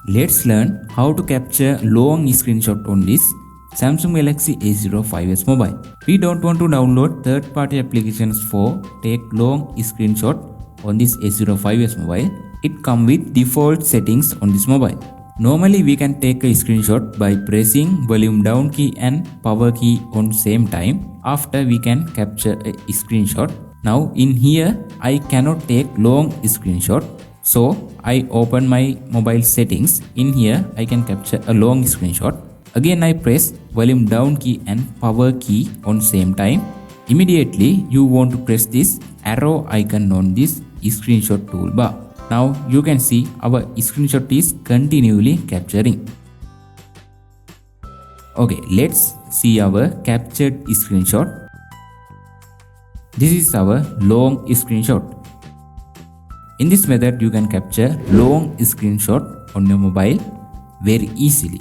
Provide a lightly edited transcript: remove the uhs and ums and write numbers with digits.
Let's learn how to capture long screenshot on this Samsung Galaxy A05s mobile. We don't want to download third-party applications for take long screenshot on this A05s mobile. It comes with default settings on this mobile. Normally we can take a screenshot by pressing volume down key and power key on same time. After we can capture a screenshot. Now in here I cannot take long screenshot. So I open my mobile settings. In here I can capture a long screenshot. Again I press volume down key and power key on same time. Immediately you want to press this arrow icon on this screenshot toolbar. Now you can see our screenshot is continually capturing. Okay, let's see our captured screenshot. This is our long screenshot. In this method you can capture long screenshot on your mobile very easily.